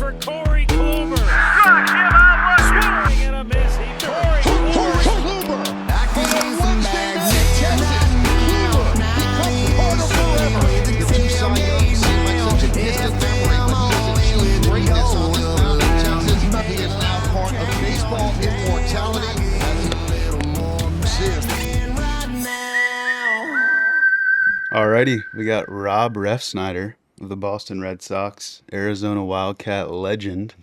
for Corey Kluber. Struck him out. Swing and a miss. Corey Kluber. For the Wednesday night Texas, Kluber becomes part of forever. Two Cy Youngs seem like such a distant memory, but he has achieved greatness on this mountain in Texas. He is now part of baseball immortality. Alrighty, we got Rob Refsnyder of the Boston Red Sox, Arizona Wildcat legend,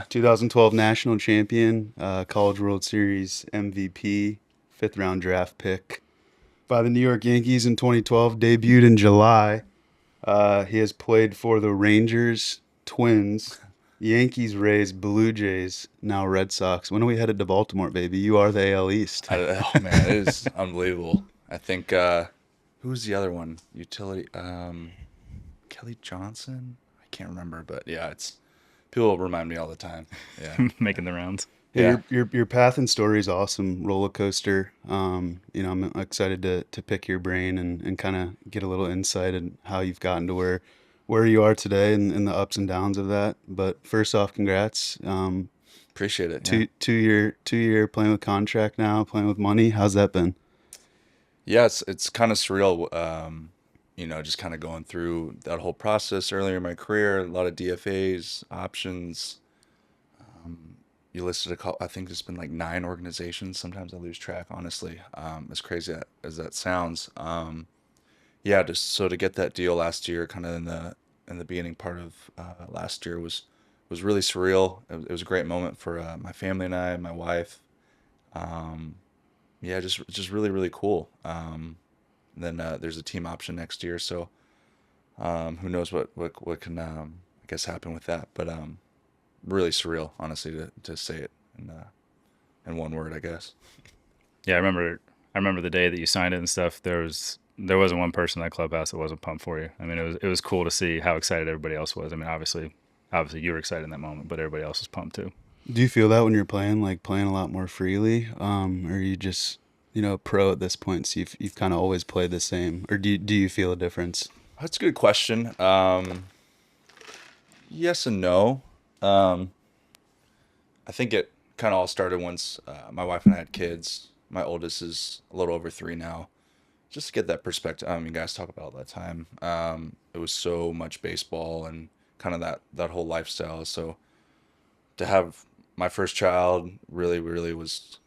2012 national champion, College World Series MVP, 5th round draft pick by the New York Yankees in 2012, debuted in July. He has played for the Rangers, Twins, Yankees, Rays, Blue Jays, now Red Sox. When are we headed to Baltimore, baby? You are the AL East. Oh, man, it is unbelievable. I think, who's the other one? Utility, Kelly Johnson? I can't remember, but yeah, it's people remind me all the time. Yeah. Making the rounds. Yeah. Your path and story is awesome. Roller coaster. I'm excited to pick your brain and kind of get a little insight in how you've gotten to where you are today and the ups and downs of that. But first off, congrats. Appreciate it. Two-year playing with contract now, playing with money. How's that been? Yeah, it's kind of surreal. Just kind of going through that whole process earlier in my career. A lot of DFAs, options. You listed I think there's been like 9 organizations. Sometimes I lose track, honestly. As crazy as that sounds. To get that deal last year, kind of in the beginning part of last year was really surreal. It was a great moment for my family and I, my wife. Just really, really cool. Then there's a team option next year, so who knows what can I guess happen with that. But really surreal, honestly, to say it in one word, I guess. Yeah, I remember the day that you signed it and stuff. There wasn't one person in that clubhouse that wasn't pumped for you. I mean, it was cool to see how excited everybody else was. I mean, obviously you were excited in that moment, but everybody else was pumped too. Do you feel that when you're playing a lot more freely? Or are you just, pro at this point, so you've kind of always played the same? Or do you feel a difference? That's a good question. Yes and no. I think it kind of all started once my wife and I had kids. My oldest is a little over 3 now. Just to get that perspective. I mean, guys talk about all that time. It was so much baseball and kind of that whole lifestyle. So to have my first child really, really was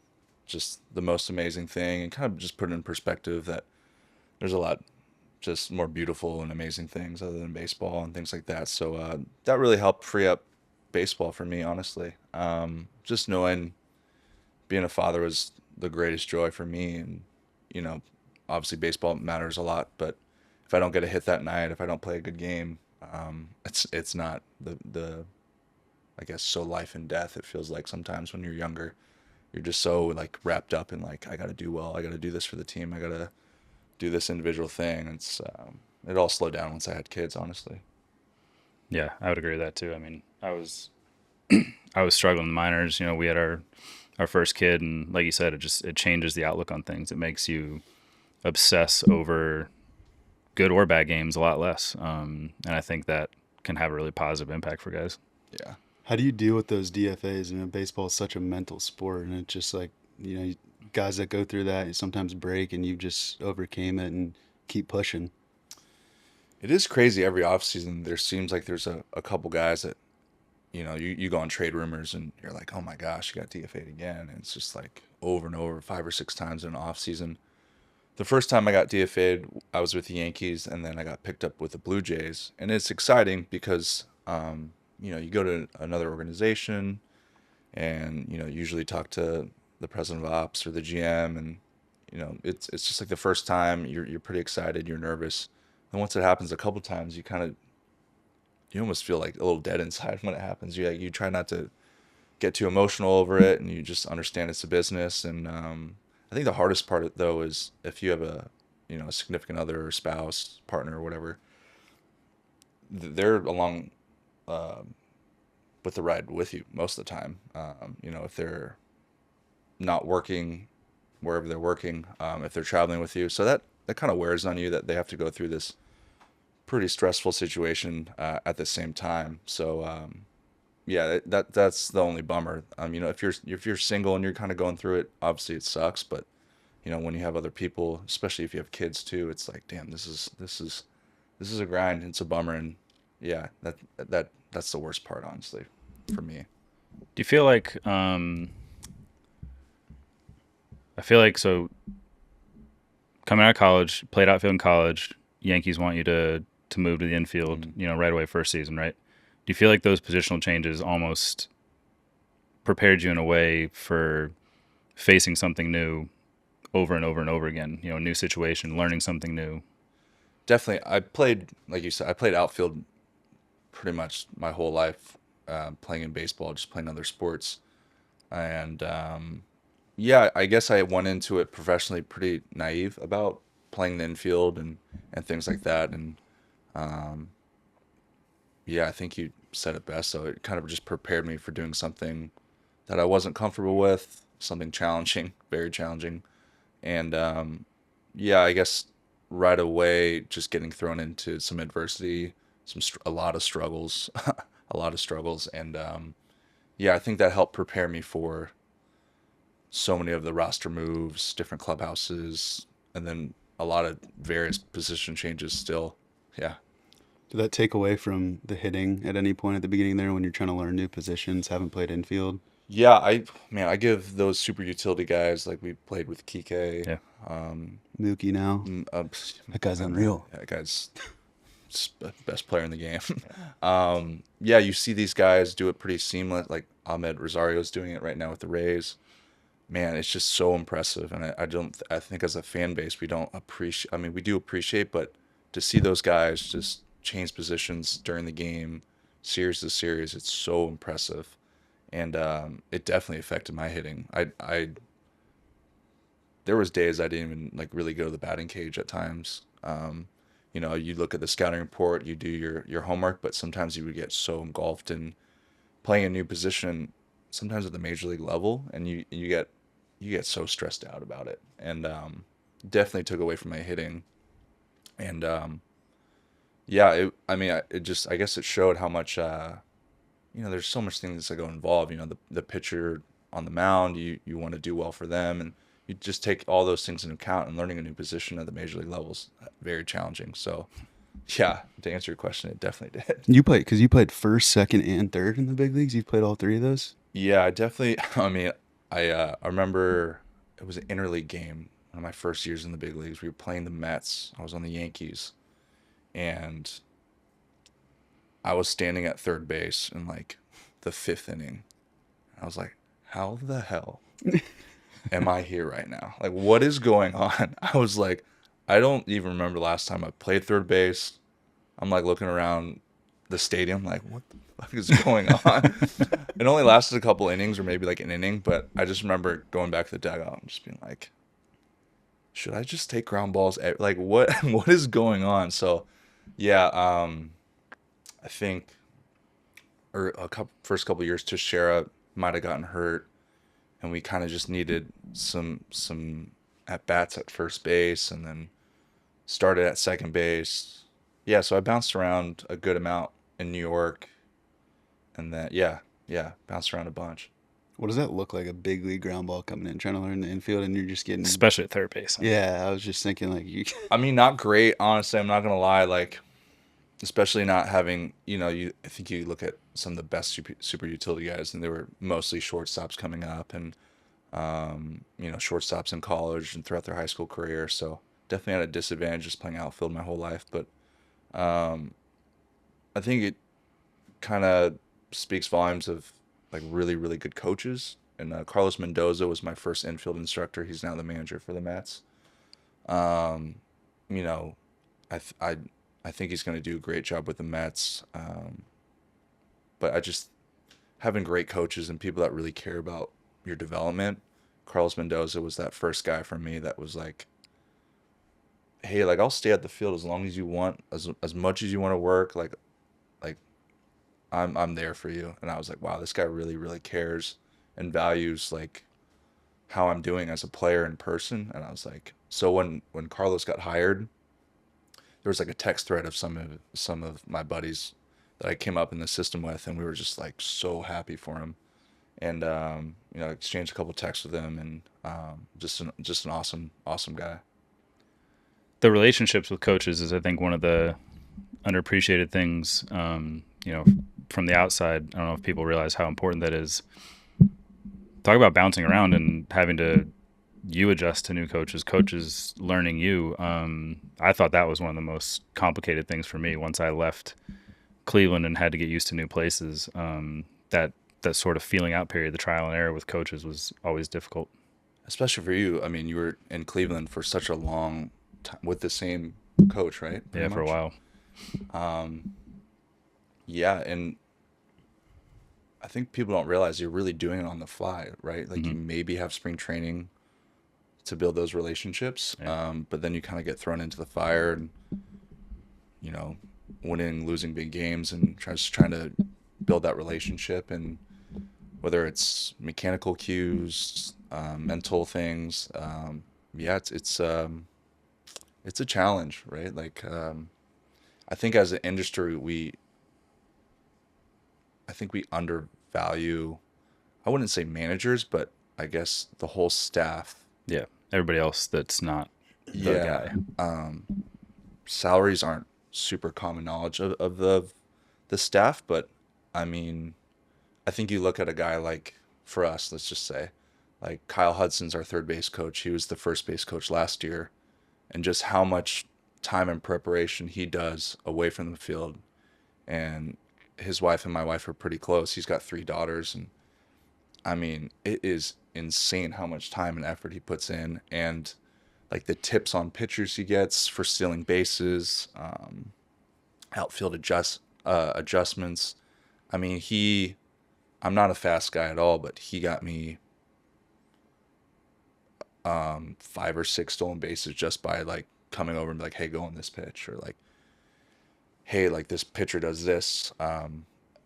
just the most amazing thing, and kind of just put it in perspective that there's a lot just more beautiful and amazing things other than baseball and things like that. So that really helped free up baseball for me, honestly. Just knowing being a father was the greatest joy for me, and obviously baseball matters a lot, but if I don't get a hit that night, if I don't play a good game, it's not the I guess so life and death. It feels like sometimes when you're younger, you're just so like wrapped up in like, I got to do well, I got to do this for the team, I got to do this individual thing. It all slowed down once I had kids, honestly. Yeah, I would agree with that too. I mean, I was struggling in the minors. We had our first kid, and like you said, it changes the outlook on things. It makes you obsess over good or bad games a lot less. And I think that can have a really positive impact for guys. Yeah. How do you deal with those DFAs? Baseball is such a mental sport, and it's just like, guys that go through that sometimes break, and you just overcame it and keep pushing. It is crazy. Every offseason, there seems like there's a couple guys that, you go on trade rumors and you're like, oh my gosh, you got DFA'd again. And it's just like over and over, 5 or 6 times in an offseason. The first time I got DFA'd, I was with the Yankees, and then I got picked up with the Blue Jays. And it's exciting because, you go to another organization and, usually talk to the president of ops or the GM. And, it's just like the first time you're pretty excited, you're nervous. And once it happens a couple times, you almost feel like a little dead inside when it happens. You try not to get too emotional over it, and you just understand it's a business. And I think the hardest part, though, is if you have a significant other or spouse, partner, or whatever, they're along with the ride with you most of the time. If they're not working wherever they're working, if they're traveling with you, so that kind of wears on you that they have to go through this pretty stressful situation at the same time. So yeah, that's the only bummer. If you're single and you're kind of going through it, obviously it sucks. But when you have other people, especially if you have kids too, it's like, damn, this is a grind. It's a bummer, and yeah, that's the worst part, honestly, for me. Do you feel like I feel like so coming out of college, played outfield in college, Yankees want you to move to the infield, right away first season, right? Do you feel like those positional changes almost prepared you in a way for facing something new over and over and over again? New situation, learning something new. Definitely, I played, like you said, I played outfield pretty much my whole life, playing in baseball, just playing other sports, and yeah, I guess I went into it professionally pretty naive about playing the infield and things like that, and yeah, I think you said it best. So it kind of just prepared me for doing something that I wasn't comfortable with, something challenging, very challenging. And yeah, I guess right away, just getting thrown into some adversity, a lot of struggles, a lot of struggles. And yeah, I think that helped prepare me for so many of the roster moves, different clubhouses, and then a lot of various position changes still. Yeah. Did that take away from the hitting at any point at the beginning there when you're trying to learn new positions, haven't played infield? Yeah, I give those super utility guys, like we played with Kike. Yeah. Mookie now. That guy's unreal. That guy's best player in the game. Yeah, you see these guys do it pretty seamless. Like Ahmed Rosario's doing it right now with the Rays. Man, it's just so impressive. And I think as a fan base, we don't appreciate, we do appreciate, but to see those guys just change positions during the game, series to series, it's so impressive. And it definitely affected my hitting. There was days I didn't even like really go to the batting cage at times. You look at the scouting report, you do your homework, but sometimes you would get so engulfed in playing a new position, sometimes at the major league level, and you get so stressed out about it, and definitely took away from my hitting. And yeah, I guess it showed how much there's so much things that go involved. The pitcher on the mound, you want to do well for them, and you just take all those things into account. And learning a new position at the major league levels very challenging. So, yeah, to answer your question, it definitely did. You played first, second, and third in the big leagues. You've played all three of those. Yeah, I definitely. I remember it was an interleague game. One of my first years in the big leagues, we were playing the Mets. I was on the Yankees, and I was standing at third base in like the fifth inning. I was like, how the hell am I here right now? Like, what is going on? I was like, I don't even remember the last time I played third base. I'm like looking around the stadium like, what the fuck is going on? It only lasted a couple innings or maybe like an inning, but I just remember going back to the dugout and just being like, should I just take ground balls? Like, what is going on? So, yeah, I think first couple years, Teixeira might have gotten hurt, and we kind of just needed some at bats at first base, and then started at second base. Yeah, so I bounced around a good amount in New York, and then yeah, bounced around a bunch. What does that look like? A big league ground ball coming in, trying to learn the infield, and you're just getting, Especially at third base. Yeah, I was just thinking like you. Not great, honestly. I'm not gonna lie. Like, especially not having, I think you look at some of the best super utility guys, and they were mostly shortstops coming up, and shortstops in college and throughout their high school career. So definitely at a disadvantage just playing outfield my whole life. But I think it kind of speaks volumes of like really, really good coaches. And Carlos Mendoza was my first infield instructor. He's now the manager for the Mets. I think he's going to do a great job with the Mets. But I just having great coaches and people that really care about your development. Carlos Mendoza was that first guy for me that was like, hey, like I'll stay at the field as long as you want, as much as you want to work. Like I'm there for you. And I was like, wow, this guy really, really cares and values like how I'm doing as a player in person. And I was like, so when Carlos got hired, there was like a text thread of some of my buddies that I came up in the system with, and we were just like so happy for him, and exchanged a couple texts with him, and just an awesome guy. The relationships with coaches is, I think, one of the underappreciated things. From the outside, I don't know if people realize how important that is. Talk about bouncing around and having to adjust to new coaches learning you. I thought that was one of the most complicated things for me once I left Cleveland and had to get used to new places. That sort of feeling out period, the trial and error with coaches, was always difficult. Especially for you. I mean, you were in Cleveland for such a long time with the same coach, right? Yeah, for a while. Yeah, and I think people don't realize you're really doing it on the fly, right? Like you maybe have spring training to build those relationships, but then you kind of get thrown into the fire, and winning, losing big games, and trying to build that relationship. And whether it's mechanical cues, mental things, it's a challenge, right? Like I think as an industry, we undervalue, I wouldn't say managers, but I guess the whole staff. Yeah, everybody else that's not the guy. Salaries aren't super common knowledge of the staff, but I mean, I think you look at a guy like, for us, let's just say, like Kyle Hudson's our third base coach. He was the first base coach last year, and just how much time and preparation he does away from the field. And his wife and my wife are pretty close. He's got 3 daughters, and I mean, it is insane how much time and effort he puts in, and like the tips on pitchers he gets for stealing bases, outfield adjustments. I mean, I'm not a fast guy at all, but he got me 5 or 6 stolen bases just by like coming over and be like, hey, go on this pitch, or like, hey, like this pitcher does this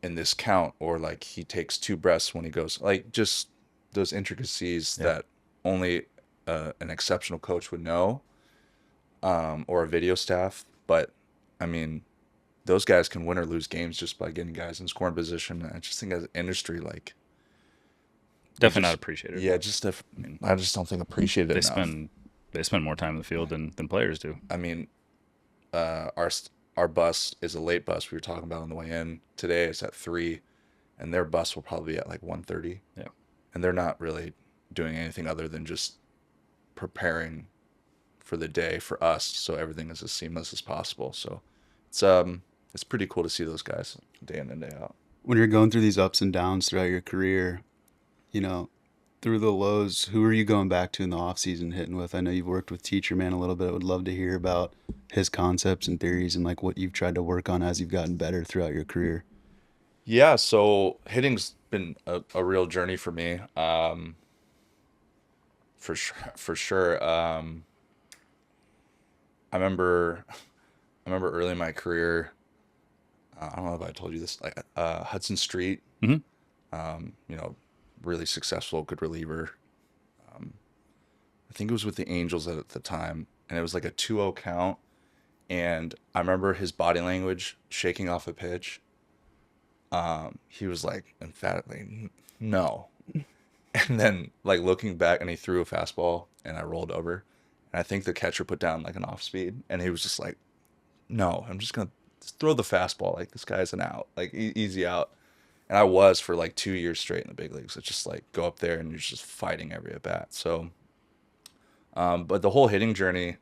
in this count, or like he takes 2 breaths when he goes, like just those intricacies that only an exceptional coach would know, or a video staff. But I mean, those guys can win or lose games just by getting guys in scoring position. I just think as an industry, like, Definitely not appreciated. Yeah, I just don't think appreciated enough. They spend more time in the field than players do. I mean, our bus is a late bus. We were talking about on the way in today. It's at 3, and their bus will probably be at like 1:30. Yeah, and they're not really doing anything other than just preparing for the day for us, so everything is as seamless as possible. So it's pretty cool to see those guys day in and day out. When you're going through these ups and downs throughout your career, through the lows, who are you going back to in the off season hitting with? I know you've worked with Teacher Man a little bit. I would love to hear about his concepts and theories and like what you've tried to work on as you've gotten better throughout your career. Yeah, so hitting's been a real journey for me. For sure. I remember early in my career, I don't know if I told you this, like Hudson Street, really successful, good reliever. I think it was with the Angels at the time, and it was like a 2-0 count. And I remember his body language shaking off a pitch. He was like emphatically, no. And then like looking back, and he threw a fastball, and I rolled over. And I think the catcher put down like an off speed, and he was just like, no, I'm just going to throw the fastball. Like, this guy's an out, like easy out. And I was for like 2 years straight in the big leagues. It's just like go up there and you're just fighting every at bat. So, but the whole hitting journey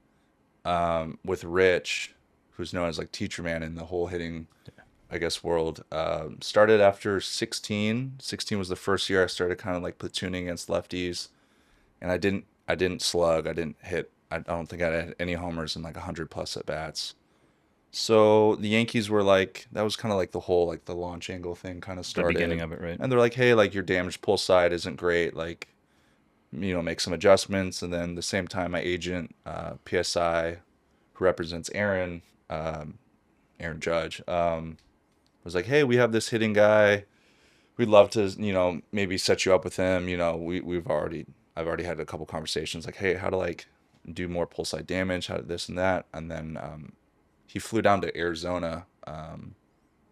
with Rich, who's known as like Teacher Man in the whole hitting, I guess, world, started after 16. 16 was the first year I started kind of like platooning against lefties, and I didn't slug, I didn't hit. I don't think I had any homers in like 100+ at bats. So the Yankees were like, that was kind of like the whole, like the launch angle thing kind of started. The beginning of it, right? And they're like, hey, like your damaged pull side isn't great. Like, make some adjustments. And then the same time, my agent, PSI, who represents Aaron Judge, was like, hey, we have this hitting guy. We'd love to, maybe set you up with him. I've already had a couple conversations like, hey, how to like do more pull side damage, how to this and that. And then, he flew down to Arizona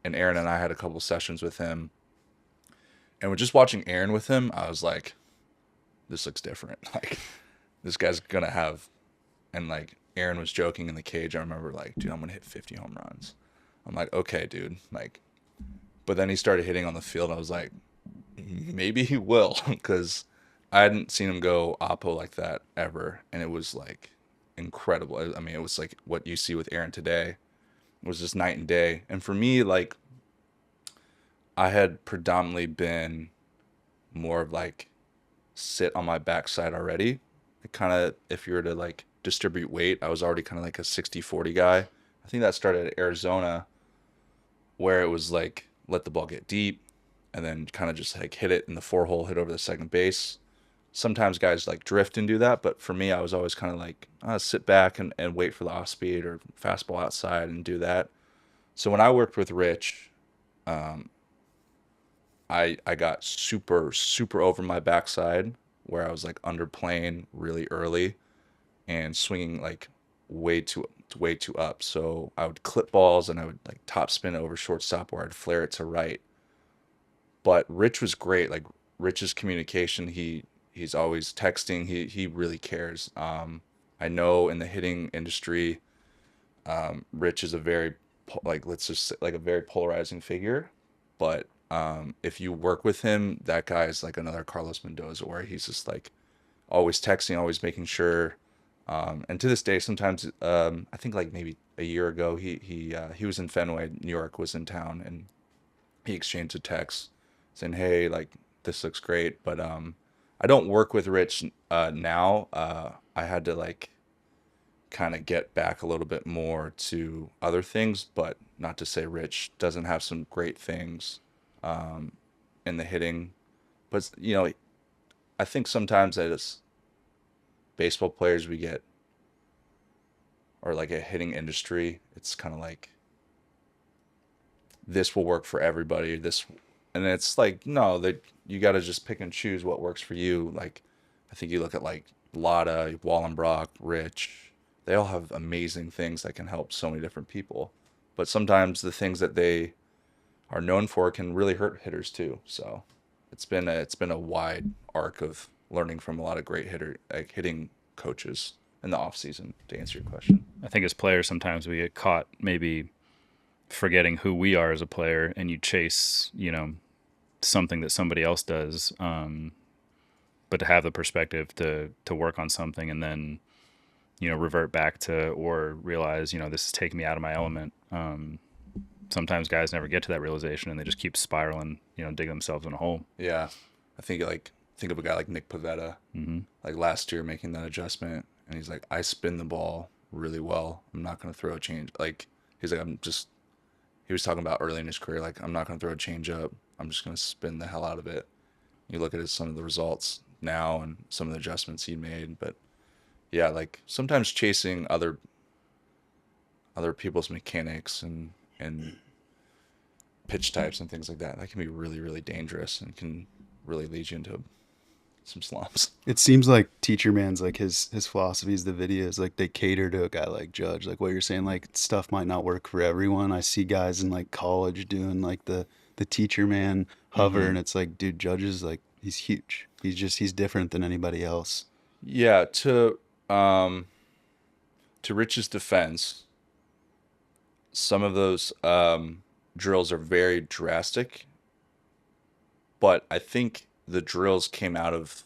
and Aaron and I had a couple sessions with him. And with just watching Aaron with him, I was like, this looks different. Like, this guy's going to have, and like Aaron was joking in the cage. I remember like, dude, I'm going to hit 50 home runs. I'm like, okay, dude. Like, but then he started hitting on the field. I was like, maybe he will, because I hadn't seen him go oppo like that ever. And it was like incredible. I mean, it was like what you see with Aaron today. It was just night and day. And for me, like, I had predominantly been more of like sit on my backside already. Kind of, if you were to like distribute weight, I was already kind of like a 60-40 guy. I think that started at Arizona, where it was like let the ball get deep and then kind of just like hit it in the 4-hole, hit over the second base. Sometimes guys like drift and do that, but for me, I was always kind of like sit back and wait for the off speed or fastball outside and do that. So when I worked with Rich, I got super over my backside, where I was like underplaying really early and swinging like way too up. So I would clip balls and I would like top spin it over shortstop, where I'd flare it to right. But Rich was great. Like, Rich's communication, he's always texting. He really cares. I know in the hitting industry, Rich is a very let's just say, like a very polarizing figure. But if you work with him, that guy is like another Carlos Mendoza, where he's just like always texting, always making sure. And to this day, sometimes I think like maybe a year ago, he was in Fenway, New York, was in town, and he exchanged a text saying, "Hey, like, this looks great." But I don't work with Rich now. I had to like kind of get back a little bit more to other things, but not to say Rich doesn't have some great things in the hitting. But you know, I think sometimes as baseball players, we get, or like a hitting industry, it's kind of like, this will work for everybody. And it's like, no, that you got to just pick and choose what works for you. Like, I think you look at like Lotta, Wallenbrock, Rich, they all have amazing things that can help so many different people. But sometimes the things that they are known for can really hurt hitters too. So it's been a wide arc of learning from a lot of great hitting coaches in the off season, to answer your question. I think as players, sometimes we get caught maybe forgetting who we are as a player, and you chase, something that somebody else does. But to have the perspective to work on something and then, revert back to, or realize, this is taking me out of my element. Sometimes guys never get to that realization, and they just keep spiraling, dig themselves in a hole. Yeah. I think of a guy like Nick Pivetta, like last year making that adjustment. And he's like, I spin the ball really well. I'm not going to throw a change. Like, he's like, he was talking about early in his career, like, I'm not going to throw a change up. I'm just going to spin the hell out of it. You look at some of the results now and some of the adjustments he made. But yeah, like sometimes chasing other people's mechanics and pitch types and things like that can be really, really dangerous and can really lead you into some slumps. It seems like Teacher Man's like his philosophy is the videos, like they cater to a guy like Judge. Like what you're saying, like stuff might not work for everyone. I see guys in like college doing like the Teacher Man hover, and it's like, dude, Judge is like, he's huge. He's different than anybody else. Yeah, to Rich's defense, some of those drills are very drastic, but I think the drills came out of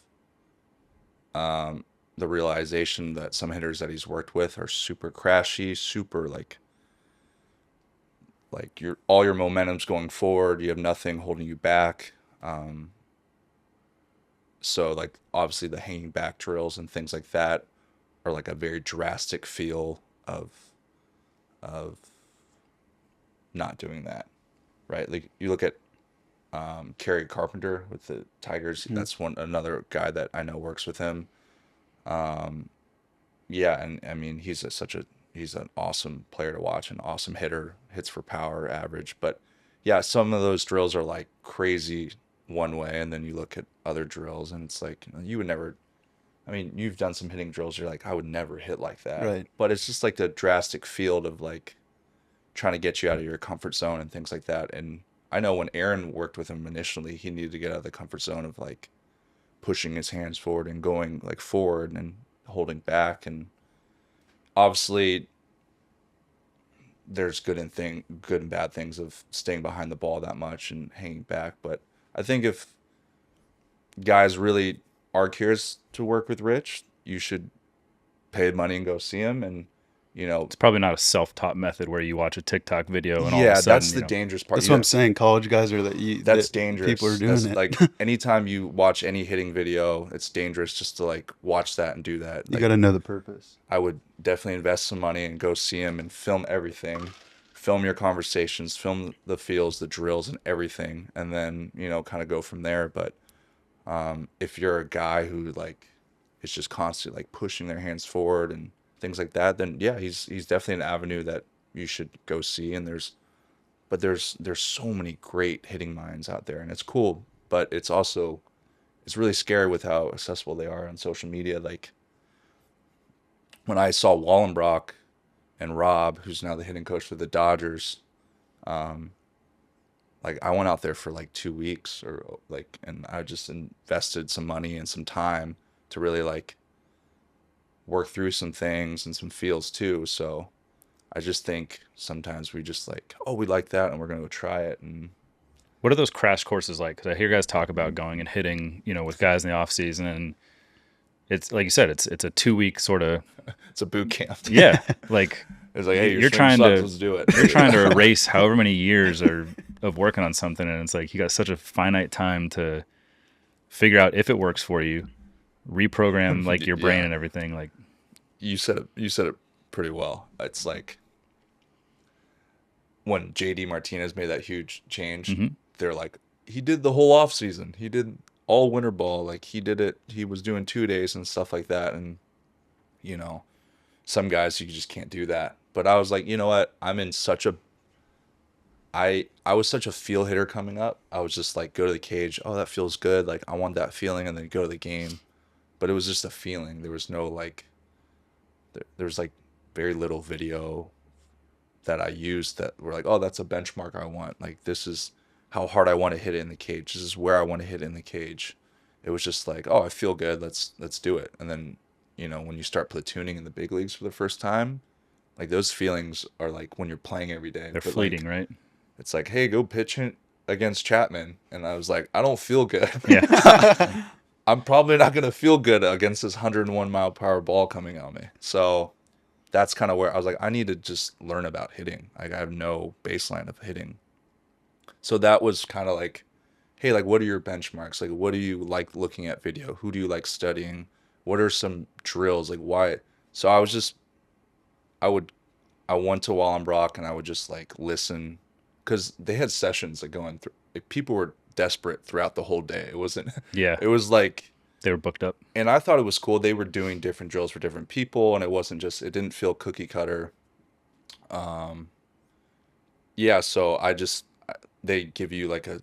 the realization that some hitters that he's worked with are super crashy, super like all your momentum's going forward. You have nothing holding you back. So like obviously the hanging back drills and things like that are like a very drastic feel of not doing that, right? Like you look at Kerry Carpenter with the Tigers. That's another guy that I know works with him. Yeah, and I mean he's an awesome player to watch, an awesome hitter, hits for power, average. But yeah, some of those drills are like crazy one way, and then you look at other drills and it's like, you would never. I mean, you've done some hitting drills. You're like, I would never hit like that. Right. But it's just like the drastic field of like trying to get you out of your comfort zone and things like that. And I know when Aaron worked with him initially, he needed to get out of the comfort zone of like pushing his hands forward and going like forward and holding back. And obviously there's good and bad things of staying behind the ball that much and hanging back. But I think if guys really are curious to work with Rich, you should pay money and go see him. And It's probably not a self-taught method where you watch a TikTok video and all of yeah, a sudden, that's the dangerous part. That's what I'm saying. College guys are That's that dangerous. People are doing That's it. Like anytime you watch any hitting video, it's dangerous just to like watch that and do that. You Like, got to know the purpose. I would definitely invest some money and go see him and film everything. Film your conversations, film the feels, the drills, and everything, and then kind of go from there. But if you're a guy who like is just constantly like pushing their hands forward and things like that, then yeah, he's definitely an avenue that you should go see. And there's so many great hitting minds out there, and it's cool, but it's really scary with how accessible they are on social media. Like when I saw Wallenbrock and Rob, who's now the hitting coach for the Dodgers, like I went out there for like 2 weeks and I just invested some money and some time to really like work through some things and some feels too. So I just think sometimes we just like, oh, we like that and we're going to go try it. And What are those crash courses like? Because I hear guys talk about going and hitting, with guys in the off season, and it's like you said, it's a 2-week sort of it's a boot camp. yeah, like It's like, hey, you're trying to let's do it. you're trying to erase however many years of working on something, and it's like you got such a finite time to figure out if it works for you, reprogram like your brain Yeah. and everything. Like You said it pretty well. It's like when JD Martinez made that huge change, they're like, he did the whole off season. He did all winter ball. Like he did it. He was doing 2 days and stuff like that. And some guys you just can't do that. But I was like, you know what? I'm in such a I was such a feel hitter coming up. I was just like, go to the cage. Oh, that feels good. Like I want that feeling, and then go to the game. But it was just a feeling. There was no like there's like very little video that I used that were like, oh, that's a benchmark I want. Like this is how hard I want to hit it in the cage. This is where I want to hit it in the cage. It was just like, oh, I feel good. Let's do it. And then, when you start platooning in the big leagues for the first time, like those feelings are like when you're playing every day. they're But, fleeting, like, right? it's like, hey, go pitch it against Chapman. And I was like, I don't feel good. Yeah. I'm probably not going to feel good against this 101 mile per hour ball coming at me. So that's kind of where I was like, I need to just learn about hitting. Like I have no baseline of hitting. So that was kind of like, hey, like what are your benchmarks? Like what do you like looking at video? Who do you like studying? What are some drills? Like why? So I went to Wallenbrock and I would just like listen, because they had sessions like going through. Like, people were desperate throughout the whole day. It wasn't. Yeah. It was like. They were booked up. And I thought it was cool. They were doing different drills for different people, and it didn't feel cookie cutter. Yeah, so they give you like an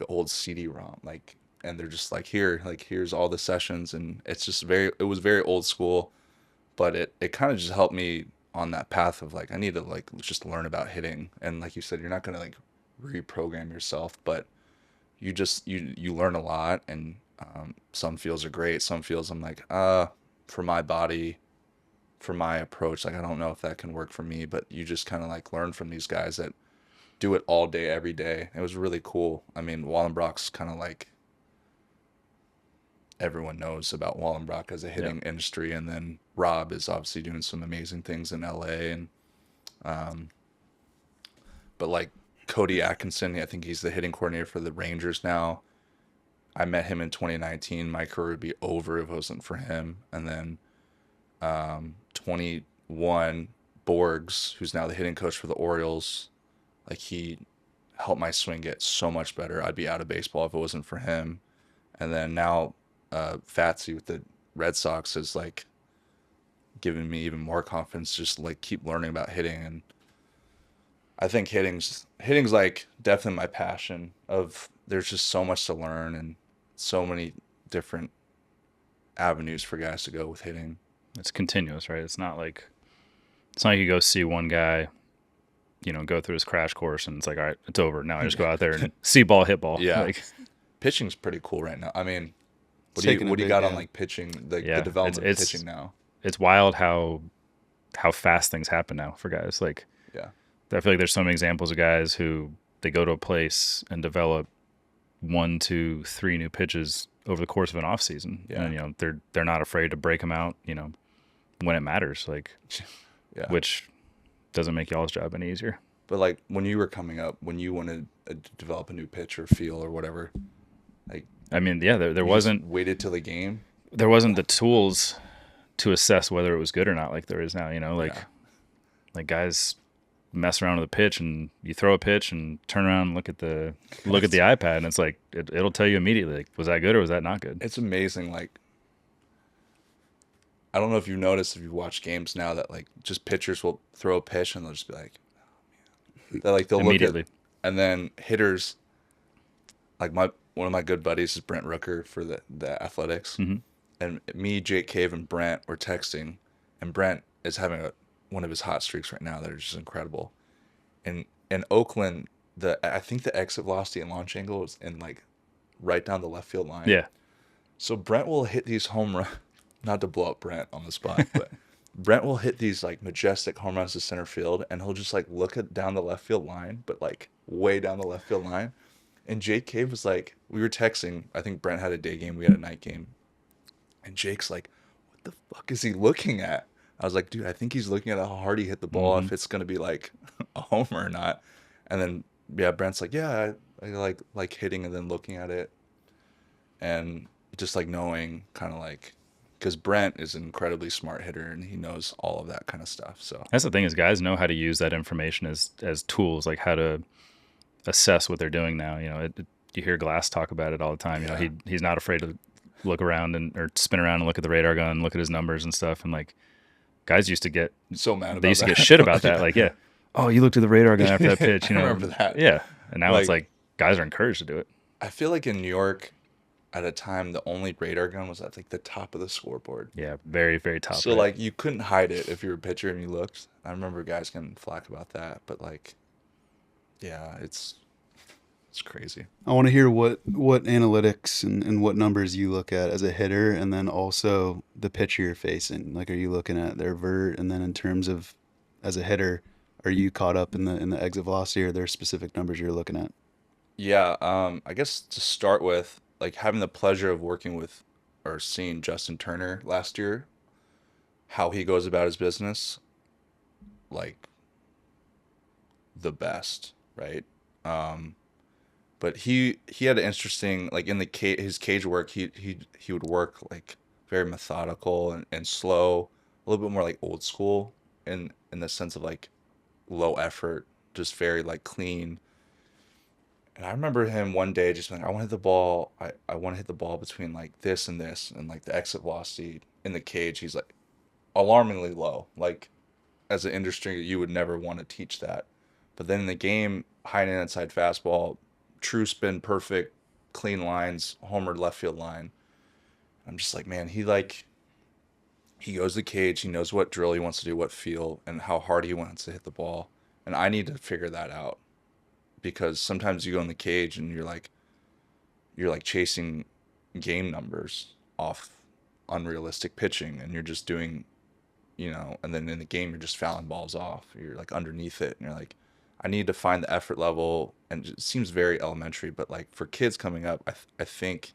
old CD-ROM, like, and they're just like, here's all the sessions, and it was very old school, but it kind of just helped me on that path of like, I need to like just learn about hitting. And like you said, you're not going to like reprogram yourself, but you learn a lot. And some feels are great. Some feels I'm like, for my body, for my approach, like I don't know if that can work for me. But you just kind of like learn from these guys that do it all day, every day. It was really cool. I mean, Wallenbrock's kind of like, everyone knows about Wallenbrock as a hitting industry, and then Rob is obviously doing some amazing things in LA. And but like Cody Atkinson, I think he's the hitting coordinator for the Rangers now. I met him in 2019. My career would be over if it wasn't for him. And then 21, Borgs, who's now the hitting coach for the Orioles, like he helped my swing get so much better. I'd be out of baseball if it wasn't for him. And then now Fatsy with the Red Sox is like giving me even more confidence, just like keep learning about hitting. And I think hitting's like definitely my passion. There's just so much to learn and so many different avenues for guys to go with hitting. It's continuous, right? It's not like you go see one guy go through his crash course, and it's like, all right, it's over. Now I just go out there and see ball, hit ball. Yeah. Like, Pitching's pretty cool right now. I mean, It's what taking a do you big- got on yeah. like pitching, the Yeah, development of it's- pitching now? it's wild how fast things happen now for guys. Like, Yeah. I feel like there's so many examples of guys who they go to a place and develop 1, 2, 3 new pitches over the course of an off season. Yeah. And they're not afraid to break them out, when it matters, like, Yeah. which doesn't make y'all's job any easier. But like when you were coming up, when you wanted to develop a new pitch or feel or whatever, like I mean, yeah, there you just wasn't waited till the game. the tools to assess whether it was good or not like there is now, like Yeah. like guys mess around with a pitch, and you throw a pitch and turn around and look at the iPad, and it's like it'll tell you immediately, like, was that good or was that not good? It's amazing. Like, I don't know if you noticed if you watch games now that like just pitchers will throw a pitch and they'll just be like, oh, man. They'll Immediately. look at, and then hitters, like one of my good buddies is Brent Rooker for the Athletics, and me, Jake Cave, and Brent were texting, and Brent is having one of his hot streaks right now that are just incredible. And in Oakland, I think the exit velocity and launch angle is in like right down the left field line. Yeah. So Brent will hit these home runs, not to blow up Brent on the spot, but Brent will hit these like majestic home runs to center field, and he'll just like look down the left field line, but like way down the left field line. And Jake Cave was like, we were texting. I think Brent had a day game, we had a night game, and Jake's like, "What the fuck is he looking at?" I was like, "Dude, I think he's looking at how hard he hit the ball, if it's gonna be like a homer or not." And then Brent's like, "Yeah, I like hitting and then looking at it, and just like knowing kind of like." Because Brent is an incredibly smart hitter and he knows all of that kind of stuff. So That's the thing, is guys know how to use that information as tools, like how to assess what they're doing now. You hear Glass talk about it all the time. Yeah. He's not afraid to look around or spin around and look at the radar gun, look at his numbers and stuff. And like, guys used to get so mad about they used to that. get shit about that. Like, yeah, oh, you looked at the radar gun after that pitch. I remember that. Yeah, and now it's Like- like guys are encouraged to do it. I feel like in New York, at a time, the only radar gun was at like the top of the scoreboard. Yeah, very, very top. So right. like you couldn't hide it if you were a pitcher and you looked. I remember guys getting flack about that, but like, yeah, it's crazy. I want to hear what analytics and what numbers you look at as a hitter, and then also the pitcher you're facing. Like, are you looking at their vert, and then in terms of as a hitter, are you caught up in the exit velocity, or are there specific numbers you're looking at? Yeah, I guess to start with, like having the pleasure of working with or seeing Justin Turner last year, how he goes about his business, like the best, right? But he had an interesting, like in his cage work, he would work like very methodical and slow, a little bit more like old school in the sense of like low effort, just very like clean. And I remember him one day just being like, I want to hit the ball. I want to hit the ball between like this and like the exit velocity in the cage. He's like alarmingly low. Like as an industry, you would never want to teach that. But then in the game, high and inside fastball, true spin, perfect, clean lines, homer left field line. I'm just like, man, he goes to the cage. He knows what drill he wants to do, what feel, and how hard he wants to hit the ball. And I need to figure that out. Because sometimes you go in the cage and you're like chasing game numbers off unrealistic pitching, and you're just doing, and then in the game you're just fouling balls off. You're like underneath it, and you're like, I need to find the effort level. And it seems very elementary, but like for kids coming up, I think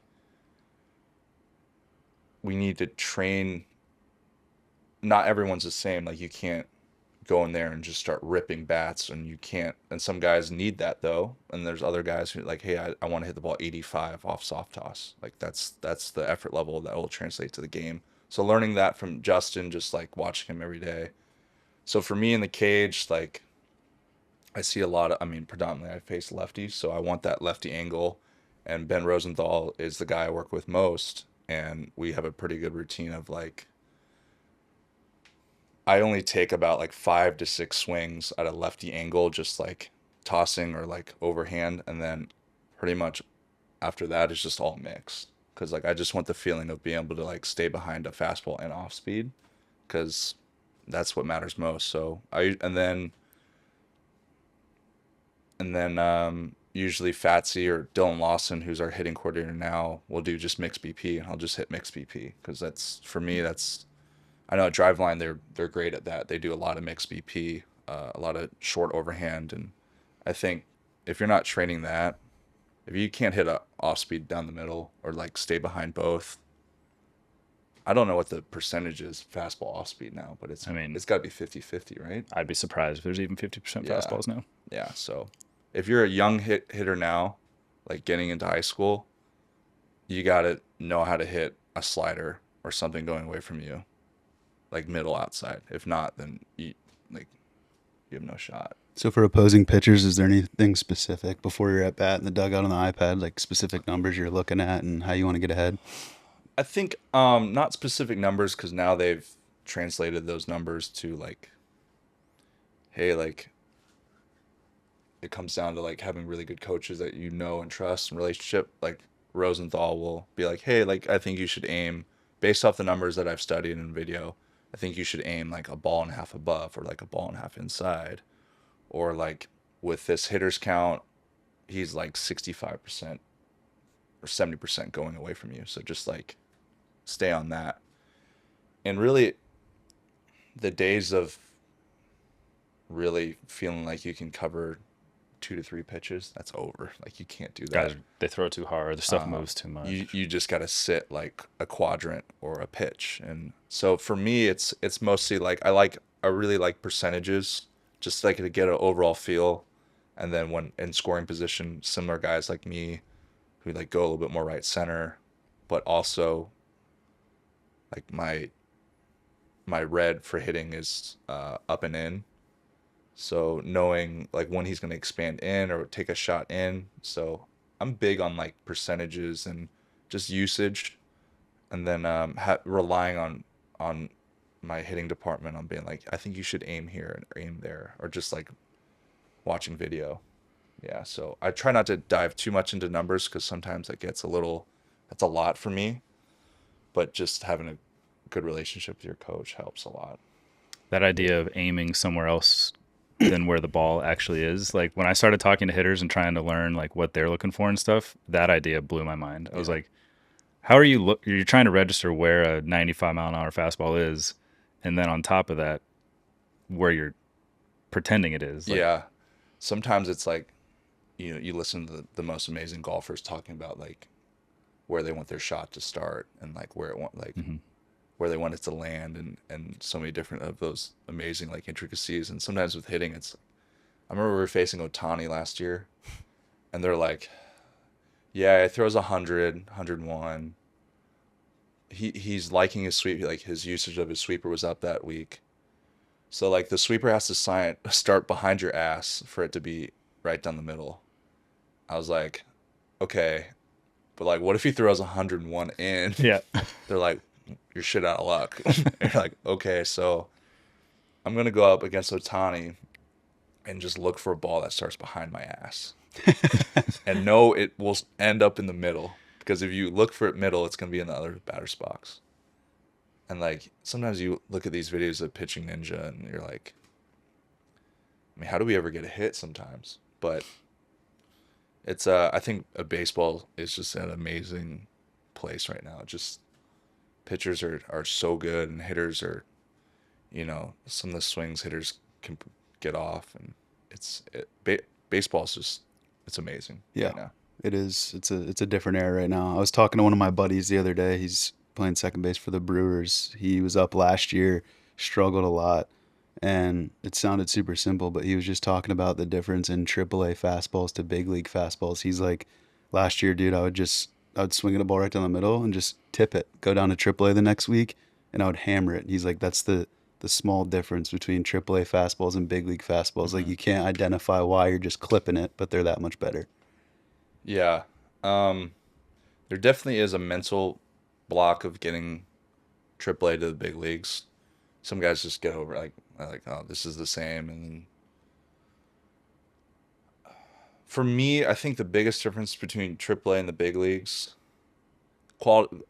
we need to train. Not everyone's the same. Like you can't go in there and just start ripping bats, and you can't, and some guys need that though, and there's other guys who are like, hey, I want to hit the ball 85 off soft toss. Like that's the effort level that will translate to the game. So learning that from Justin, just like watching him every day. So for me in the cage, like I see a lot of, predominantly I face lefties, so I want that lefty angle, and Ben Rosenthal is the guy I work with most, and we have a pretty good routine of like, I only take about like 5 to 6 swings at a lefty angle, just like tossing or like overhand. And then pretty much after that, it's just all mixed. Cause like, I just want the feeling of being able to like stay behind a fastball and off speed, cause that's what matters most. So and then And then usually Fatsy or Dylan Lawson, who's our hitting coordinator now, will do just mixed BP, and I'll just hit mixed BP because that's, for me, that's, I know at Driveline they're great at that. They do a lot of mixed BP, a lot of short overhand, and I think if you're not training that, if you can't hit a off speed down the middle or like stay behind both, I don't know what the percentage is fastball off speed now, but it's got to be 50-50, right? I'd be surprised if there's even 50% fastballs now. Yeah, so if you're a young hitter now, like getting into high school, you got to know how to hit a slider or something going away from you, like middle outside. If not, then you have no shot. So for opposing pitchers, is there anything specific before you're at bat in the dugout on the iPad, like specific numbers you're looking at and how you want to get ahead? I think not specific numbers, because now they've translated those numbers to like, hey, like it comes down to like having really good coaches that you know and trust and relationship. Like Rosenthal will be like, hey, like I think you should aim based off the numbers that I've studied in video. I think you should aim like a ball and a half above or like a ball and a half inside, or like with this hitter's count, he's like 65% or 70% going away from you. So just like stay on that. And really, the days of really feeling like you can cover 2 to 3 pitches, that's over. Like you can't do that. Guys, they throw too hard. The stuff moves too much. You just got to sit like a quadrant or a pitch. And so for me, it's mostly like I really like percentages, just like to get an overall feel. And then when in scoring position, similar guys like me who like go a little bit more right center, but also like my red for hitting is up and in. So knowing like when he's going to expand in or take a shot in. So I'm big on like percentages and just usage, and then relying on my hitting department on being like, I think you should aim here and aim there, or just like watching video. Yeah, so I try not to dive too much into numbers because sometimes that's a lot for me. But just having a good relationship with your coach helps a lot. That idea of aiming somewhere else than where the ball actually is, like when I started talking to hitters and trying to learn like what they're looking for and stuff, that idea blew my mind. I was like, how are you're trying to register where a 95-mile-an-hour fastball is, and then on top of that, where you're pretending it is. Like, yeah. Sometimes it's like, you listen to the most amazing golfers talking about like where they want their shot to start and like where where they want it to land, and so many different of those amazing like intricacies. And sometimes with hitting, I remember we were facing Ohtani last year, and they're like, yeah, he throws 100, 101. He's liking his sweep, like his usage of his sweeper was up that week. So like the sweeper has to start behind your ass for it to be right down the middle. I was like, okay, but like, what if he throws 101 in? Yeah. They're like, you're shit out of luck. You're like, okay, so I'm gonna go up against Ohtani and just look for a ball that starts behind my ass, and know it will end up in the middle, because if you look for it middle, it's gonna be in the other batter's box. And like sometimes you look at these videos of Pitching Ninja and you're like, I mean, how do we ever get a hit sometimes? But it's I think a baseball is just an amazing place right now. Just pitchers are so good, and hitters are, some of the swings hitters can get off, and baseball is just, it's amazing. Yeah, right now. It is. It's a different era right now. I was talking to one of my buddies the other day. He's playing second base for the Brewers. He was up last year, struggled a lot, and it sounded super simple, but he was just talking about the difference in AAA fastballs to big league fastballs. He's like, last year, dude, I'd swing at a ball right down the middle and just tip it, go down to AAA the next week, and I would hammer it. He's like, that's the small difference between AAA fastballs and big league fastballs. Like, you can't identify why you're just clipping it, but they're that much better. Yeah. There definitely is a mental block of getting AAA to the big leagues. Some guys just get over like, oh, this is the same. And for me, I think the biggest difference between AAA and the big leagues, quality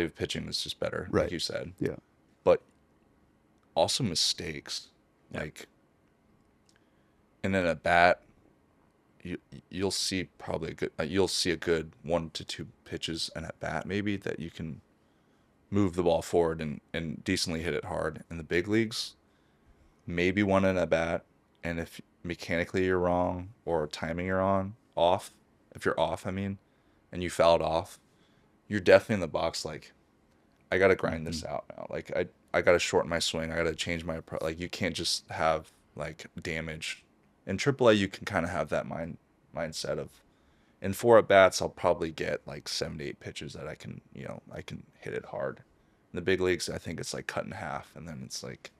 of pitching is just better, Right. like you said. Yeah. But also mistakes. Yeah. Like in an at bat, you'll see probably a good 1 to 2 pitches and at bat maybe that you can move the ball forward and decently hit it hard. In the big leagues, maybe one in a bat, and if mechanically you're wrong or timing you're off, if you're off, I mean, and you fouled off, you're definitely in the box like, I got to grind this out now. Like, I got to shorten my swing. I got to change my approach. Like, you can't just have, like, damage. In AAA, you can kind of have that mindset of, in 4 at-bats, I'll probably get, like, 7 to 8 pitches that I can hit it hard. In the big leagues, I think it's, like, cut in half. And then it's, like,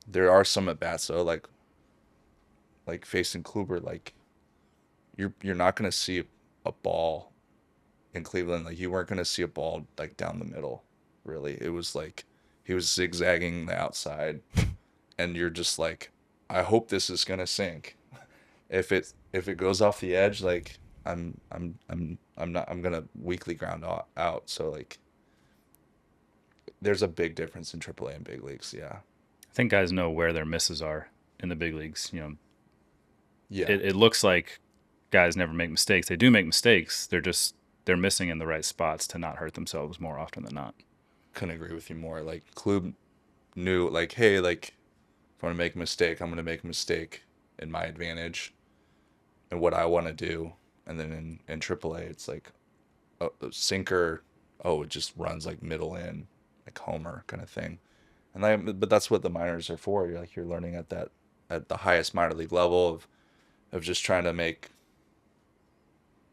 there are some at-bats, though, like facing Kluber, like, you're not going to see a ball in Cleveland. Like, you weren't going to see a ball, like, down the middle, really. It was, like, he was zigzagging the outside, and you're just, like, I hope this is going to sink. If it goes off the edge, like, I'm going to weakly ground out. So, like, there's a big difference in AAA and big leagues, yeah. I think guys know where their misses are in the big leagues. You know, Yeah. it looks like guys never make mistakes. They do make mistakes. They're missing in the right spots to not hurt themselves more often than not. Couldn't agree with you more. Like, Klub knew, like, hey, like, if I want to make a mistake, I'm going to make a mistake in my advantage and what I want to do. And then in AAA, it's like a sinker, it just runs like middle in, like homer kind of thing. And but that's what the minors are for. You're learning at the highest minor league level of just trying to make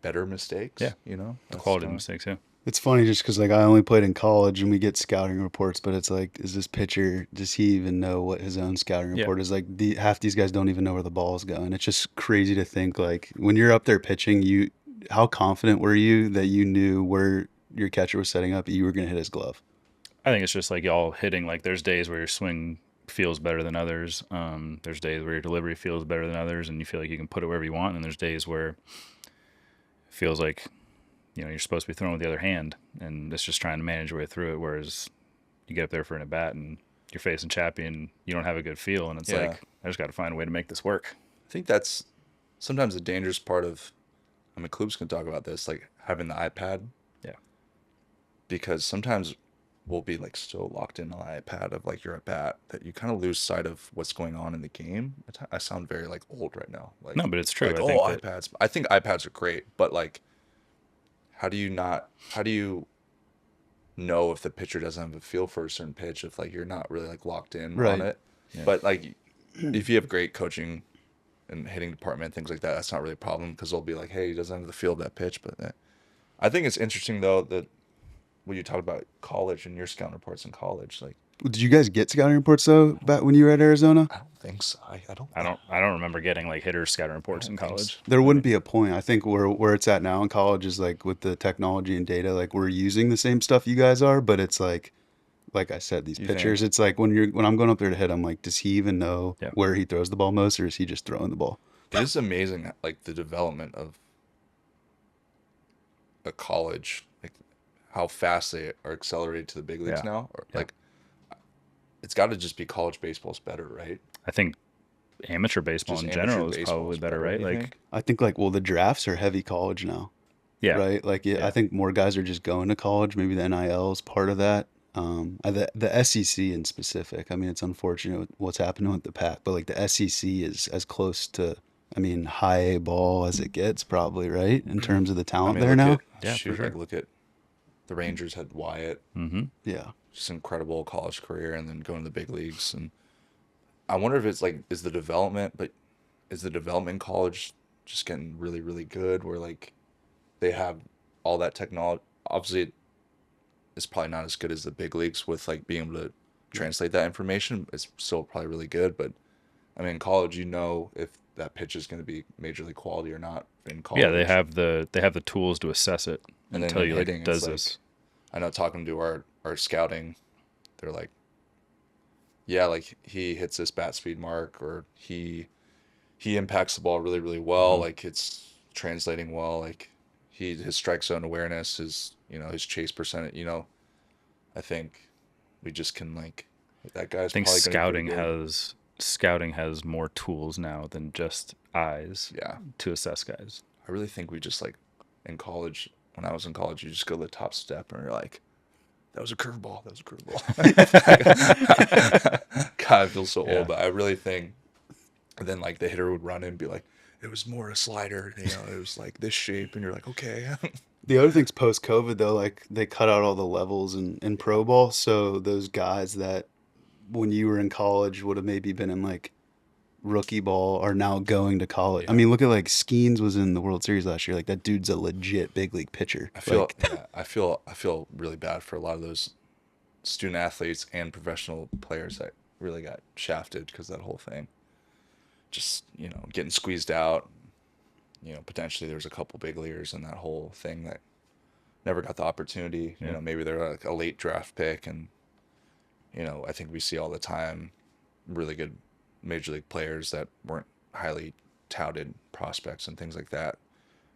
better mistakes. Yeah, the the quality of mistakes. Yeah, It's funny just because like I only played in college and we get scouting reports, but it's like, is this pitcher, does he even know what his own scouting report is? Like half these guys don't even know where the ball is going. It's just crazy to think like when you're up there pitching, how confident were you that you knew where your catcher was setting up, you were going to hit his glove? I think it's just like y'all hitting. Like there's days where your swing feels better than others. There's days where your delivery feels better than others, and you feel like you can put it wherever you want. And there's days where it feels like you're supposed to be throwing with the other hand, and it's just trying to manage your way through it. Whereas you get up there for an at bat and you're facing Chappie and you don't have a good feel, and it's like I just got to find a way to make this work. I think that's sometimes a dangerous part of. I mean, Klub's can talk about this, like having the iPad. Yeah. Because sometimes we'll be like so locked in on the iPad of like your at bat that you kind of lose sight of what's going on in the game. I sound very like old right now. Like, no, but it's true. Like, iPads. I think iPads are great, but like, how do you know if the pitcher doesn't have a feel for a certain pitch if like you're not really like locked in on it? Yeah. But like, if you have great coaching and hitting department, things like that, that's not really a problem because they'll be like, hey, he doesn't have the feel of that pitch. But I think it's interesting though that when you talk about college and your scouting reports in college, like, did you guys get scouting reports though back when you were at Arizona? I don't think so. I don't remember getting like hitter scouting reports in college. There wouldn't be a point. I think where it's at now in college is like with the technology and data, like we're using the same stuff you guys are, but it's like I said, these pitchers, it's like when I'm going up there to hit, I'm like, does he even know where he throws the ball most, or is he just throwing the ball? It is amazing, like the development of a college, like how fast they are accelerated to the big leagues now. Or like, it's got to just be college baseball's better, right? I think amateur baseball Just in amateur general is baseball probably is better, better, right? you Like, think? I think the drafts are heavy college now. yeah, Right. Like, I think more guys are just going to college. Maybe the NIL is part of that. The SEC in specific. I mean, it's unfortunate what's happening with the Pac, but like the SEC is as close to, I mean, high A ball as it gets, probably, right? In terms of the talent there now. Like, look at the Rangers had Wyatt. Mm-hmm. Yeah. Just incredible college career, and then going to the big leagues. And I wonder if it's like, is the development in college just getting really, really good? Where like they have all that technology. Obviously, it's probably not as good as the big leagues with like being able to translate that information. It's still probably really good, but I mean, in college, if that pitch is going to be major league quality or not in college. Yeah, they have the tools to assess it and until then you hitting, like does like, this. I know talking to our scouting, they're like, yeah, like he hits this bat speed mark, or he impacts the ball really, really well. Mm-hmm. Like it's translating well. Like his strike zone awareness, his chase percentage. I think we just can like that guy's. I think probably scouting has more tools now than just eyes Yeah. to assess guys. I really think we just like in college, when I was in college, you just go to the top step and you're like, that was a curveball. That was a curveball. God, I feel so Yeah. old, but I really think then like the hitter would run in and be like, it was more a slider, you know, it was like this shape, and you're like, okay. The other thing's post-COVID, though, like they cut out all the levels in pro ball. So those guys that when you were in college would have maybe been in like rookie ball are now going to college. I Yeah. mean, look at like Skeens was in the World Series last year. Like that dude's a legit big league pitcher. I feel, like, yeah, I feel really bad for a lot of those student athletes and professional players that really got shafted because of that whole thing. Just, you know, getting squeezed out. You know, potentially there's a couple big leaguers in that whole thing that never got the opportunity. Yeah. You know, maybe they're like a late draft pick, and you know, I think we see all the time really good major league players that weren't highly touted prospects and things like that,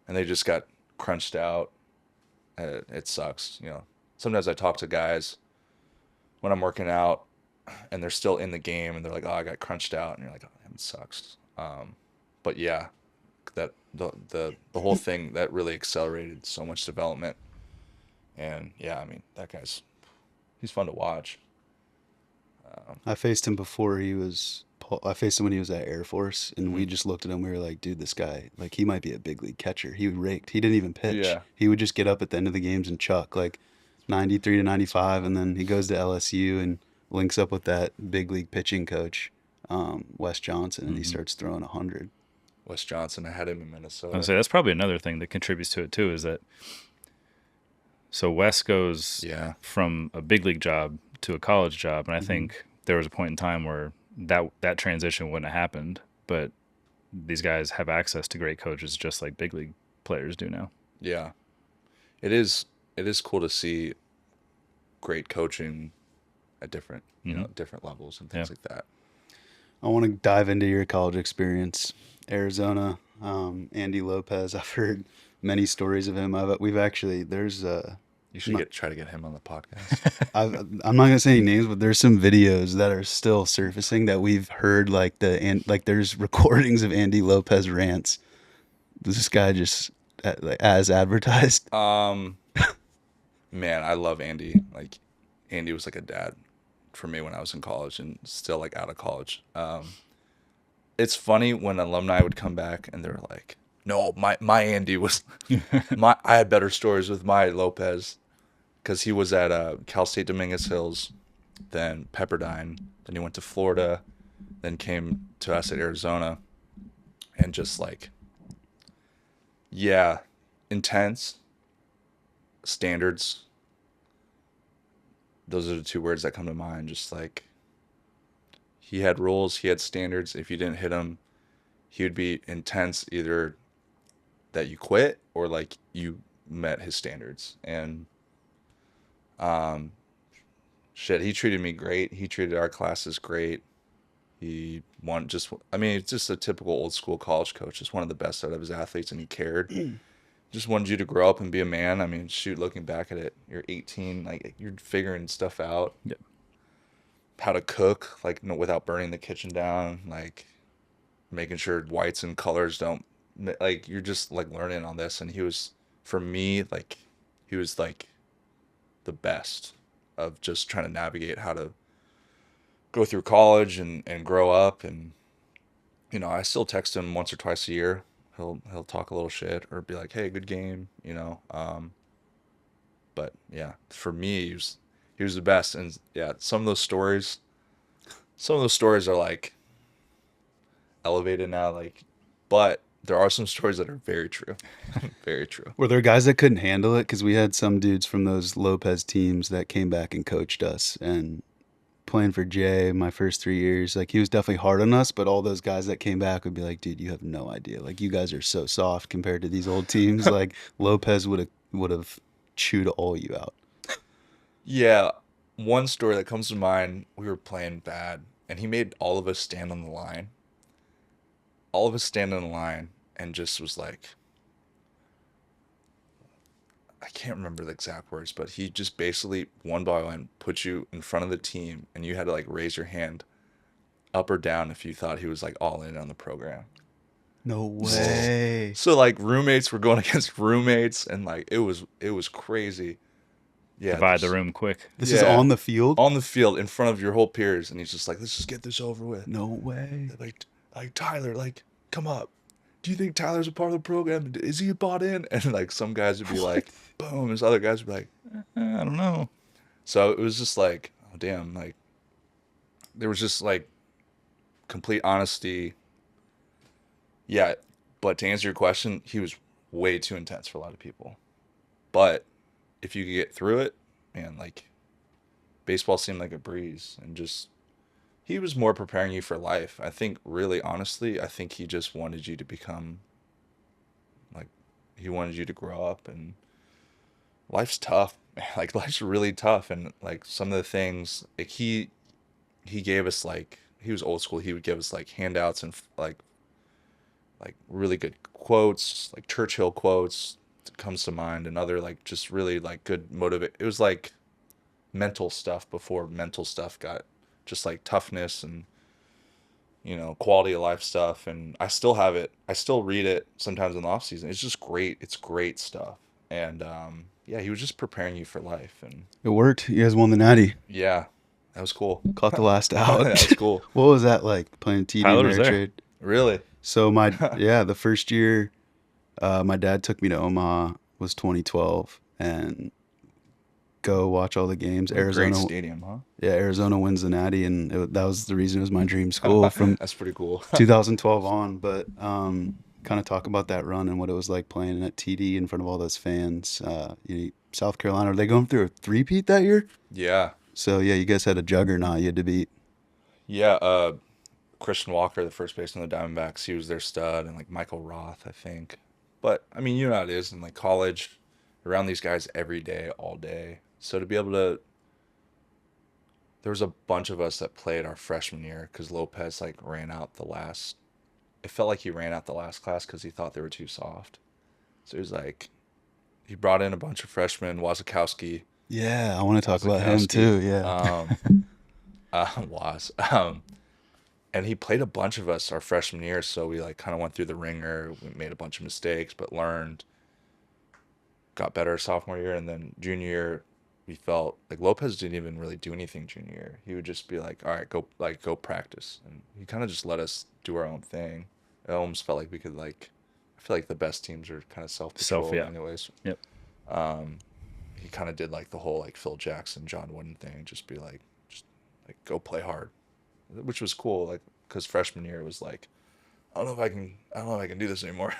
and they just got crunched out. It sucks. You know, sometimes I talk to guys when I'm working out and they're still in the game and they're like, oh, I got crunched out, and you're like, oh, it sucks. But yeah, that the whole thing that really accelerated so much development. And yeah, I mean, he's fun to watch. I faced him before I faced him when he was at Air Force, and Mm-hmm. we just looked at him. We were like, dude, this guy, like, he might be a big league catcher. He raked. He didn't even pitch. Yeah. He would just get up at the end of the games and chuck like 93 to 95, and then he goes to LSU and links up with that big league pitching coach, Wes Johnson, and he starts throwing 100. Wes Johnson, I had him in I Minnesota. would say that's probably another thing that contributes to it too, is that so Wes goes Yeah. from a big league job to a college job, and I think there was a point in time where that transition wouldn't have happened, but these guys have access to great coaches just like big league players do now. Yeah. It is cool to see great coaching at different, you know, different levels and things Yeah. like that. I want to dive into your college experience, Arizona. Andy Lopez. I've heard many stories of him. You should try to get him on the podcast. I'm not gonna say any names, but there's some videos that are still surfacing that we've heard, like there's recordings of Andy Lopez rants. Does this guy just as advertised? Man, I love Andy. Like, Andy was like a dad for me when I was in college and still like out of college. It's funny when alumni would come back and they're like, no, my Andy was I had better stories with my Lopez, because he was at Cal State Dominguez Hills, then Pepperdine, then he went to Florida, then came to us at Arizona, and just like, yeah, intense, standards. Those are the two words that come to mind. Just like, he had rules, he had standards. If you didn't hit him, he would be intense, either that you quit or like you met his standards. And he treated me great. He treated our classes great. He it's just a typical old school college coach. Just one of the best out of his athletes, and he cared. Just wanted you to grow up and be a man. I mean, shoot, looking back at it, you're 18, like, you're figuring stuff out. Yep. How to cook, like, without burning the kitchen down, like making sure whites and colors don't, like, you're just like learning on this. And he was, for me, like, he was like the best of just trying to navigate how to go through college and grow up. And, you know, I still text him once or twice a year. He'll talk a little shit or be like, hey, good game, you know. But yeah, for me, he was the best. And yeah, some of those stories are like elevated now, like, but there are some stories that are very true. Very true. Were there guys that couldn't handle it? Because we had some dudes from those Lopez teams that came back and coached us. And playing for Jay my first 3 years, like, he was definitely hard on us, but all those guys that came back would be like, dude, you have no idea. Like, you guys are so soft compared to these old teams. Like, Lopez would have chewed all you out. Yeah. One story that comes to mind, we were playing bad, and he made all of us stand on the line. All of us stand on the line, and just was like, I can't remember the exact words, but he just basically, one by one, put you in front of the team, and you had to like raise your hand up or down if you thought he was like all in on the program. No way. So like roommates were going against roommates, and like it was crazy. Yeah, Divide the just room quick. This is on the field? on the field in front of your whole peers, and he's just like, let's just get this over with. No way. Like Tyler, like come up. Do you think Tyler's a part of the program? Is he bought in? And like some guys would be like, boom, and other guys would be like, I don't know. So it was just like, oh damn, like there was just like complete honesty. Yeah, but to answer your question, he was way too intense for a lot of people. But if you could get through it, man, like baseball seemed like a breeze, and just he was more preparing you for life. I think really honestly, I think he just wanted you to become like he wanted you to grow up, and life's tough. Man. Like life's really tough, and like some of the things like he gave us, like he was old school. He would give us like handouts and like really good quotes, like Churchill quotes comes to mind, and other like just really like good motivate. It was like mental stuff before mental stuff got just like toughness and quality of life stuff. And I still have it. I still read it sometimes in the off season. It's just great. It's great stuff. And yeah, he was just preparing you for life. And It worked. You guys won the Natty. yeah, that was cool. Caught the last out. That was cool. What was that like playing TD Tyler was there. Ameritrade? Really? So the first year, my dad took me to Omaha was 2012 and go watch all the games. Arizona, Great stadium, huh? yeah, Arizona wins the Natty, and that was the reason it was my dream school from That's pretty cool. 2012 on. But kind of talk about that run and what it was like playing at TD in front of all those fans. South Carolina, are they going through a three-peat that year? Yeah. So yeah, you guys had a juggernaut you had to beat. Yeah, Christian Walker, the first baseman of the Diamondbacks, he was their stud, and like Michael Roth, I think. But I mean, you know how it is in like college, around these guys every day, all day. So to be able to, there was a bunch of us that played our freshman year because Lopez like ran out the last. It felt like he ran out the last class because he thought they were too soft. So he was like, he brought in a bunch of freshmen, Wazakowski. Yeah, I want to talk about him too. Yeah. Was. And he played a bunch of us our freshman year, so we like kind of went through the ringer. We made a bunch of mistakes, but learned, got better sophomore year, and then junior year, we felt like Lopez didn't even really do anything junior year. He would just be like, "All right, go practice," and he kind of just let us do our own thing. It almost felt like we could like, I feel like the best teams are kind of self-controlled anyways. Yep. He kind of did like the whole like Phil Jackson, John Wooden thing, just be like, just like go play hard, which was cool. Like because freshman year it was like, I don't know if I can do this anymore.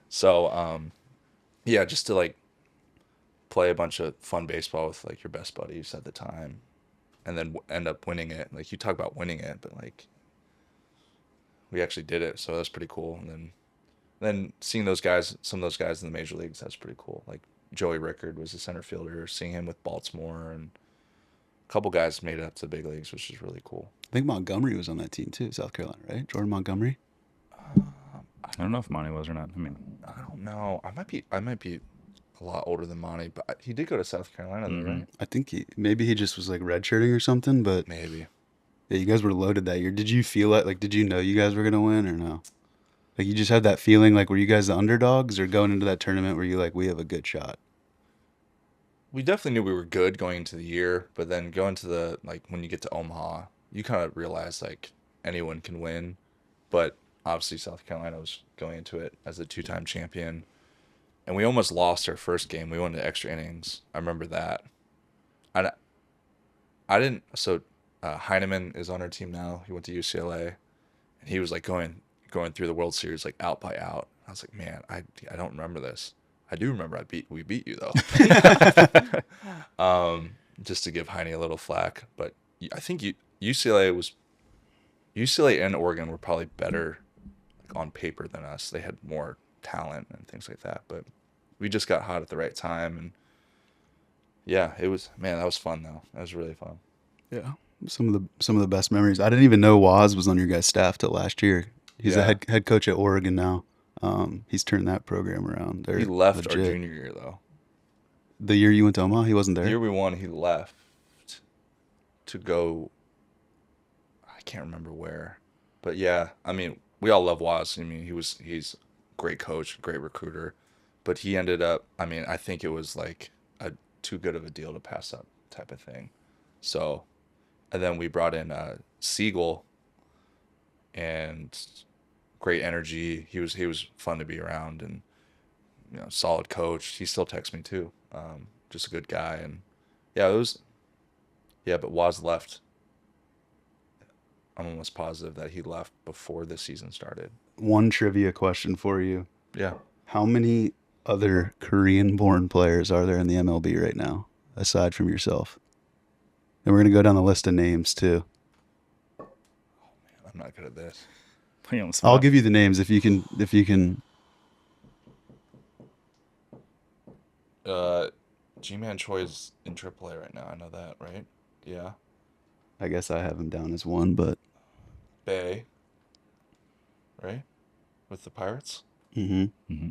So yeah, just to like play a bunch of fun baseball with like your best buddies at the time, and then end up winning it. Like you talk about winning it, but like we actually did it, so that's pretty cool. And then seeing those guys, some of those guys in the major leagues, that's pretty cool. Like Joey Rickard was a center fielder, seeing him with Baltimore, and a couple guys made it up to the big leagues, which is really cool. I think Montgomery was on that team too, South Carolina, right? Jordan Montgomery. I don't know if Monty was or not. I mean, I don't know. I might be a lot older than Monty, but he did go to South Carolina, though, right? I think he just was like redshirting or something, but Maybe. yeah, you guys were loaded that year. Did you feel like did you know you guys were gonna win or no? Like you just had that feeling, like were you guys the underdogs, or going into that tournament were you like, we have a good shot? We definitely knew we were good going into the year, but then going to the, like, when you get to Omaha, you kind of realize, like, anyone can win. But obviously South Carolina was going into it as a two-time champion. And we almost lost our first game. We went to extra innings. I remember that. I didn't, so Heineman is on our team now. He went to UCLA. And he was, like, going through the World Series, like, out by out. I was like, man, I don't remember this. I do remember we beat you though. Just to give Heine a little flack, but I think UCLA and Oregon were probably better like, on paper than us. They had more talent and things like that, but we just got hot at the right time, and yeah, that was fun though. That was really fun. Yeah, some of the best memories. I didn't even know Waz was on your guys' staff till last year. He's a head coach at Oregon now. He's turned that program around. He left our junior year though. The year you went to Omaha, he wasn't there? The year we won, he left to go, I can't remember where. But yeah, I mean, we all love Waz. I mean, he's a great coach, great recruiter, but he ended up. I mean, I think it was like a too good of a deal to pass up type of thing. So, and then we brought in Siegel, and great energy. He was fun to be around, and solid coach. He still texts me too. Just a good guy, and yeah, it was. Yeah, but Waz left. I'm almost positive that he left before the season started. One trivia question for you. Yeah. How many other Korean-born players are there in the MLB right now, aside from yourself? And we're going to go down the list of names, too. I'm not good at this. Put you on the I'll spot. give you the names if you can. G-Man Choi's in AAA right now. I know that, right? Yeah. I guess I have him down as one, but Bay. Right? With the Pirates? mm-hmm.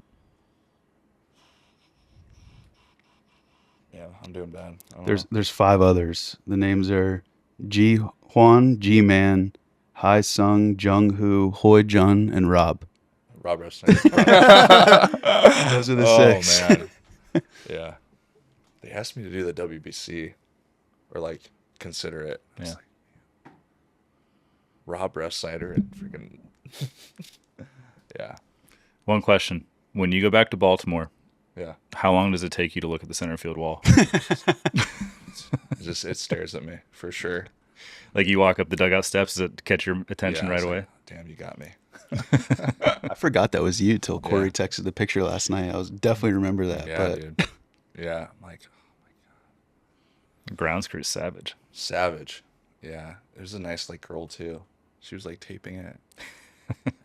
Yeah, I'm doing bad. I don't know. There's 5 others. The names are Ji Hwan, G-Man, Hai Sung, Jung Hoo, Hoi Jun, and Rob. Rob Refsnyder. Those are the 6. Oh, man. Yeah. They asked me to do the WBC or, like, consider it. I was Yeah. like, Rob Refsnyder and freaking... Yeah. One question. When you go back to Baltimore, Yeah. how long does it take you to look at the center field wall? It stares at me, for sure. Like you walk up the dugout steps, does it catch your attention Yeah, I right was away? like, damn, you got me. I forgot that was you till Corey Yeah. texted the picture last night. I was definitely remember that. Yeah, but dude. Yeah, I'm like, Grounds crew savage. savage. Yeah. There's a nice, like, girl, too. She was, like, taping it.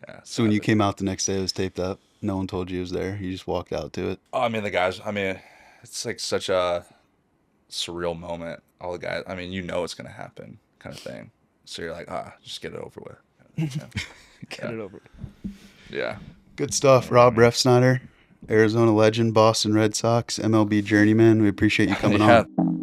Yeah, So when you savage. came out the next day, it was taped up. No one told you it was there. You just walked out to it. Oh, I mean, the guys, it's like such a surreal moment. All the guys, it's going to happen kind of thing. So you're like, just get it over with. Yeah. Get it over. Yeah. Good stuff, Rob Refsnyder, Arizona legend, Boston Red Sox, MLB journeyman. We appreciate you coming Yeah. on.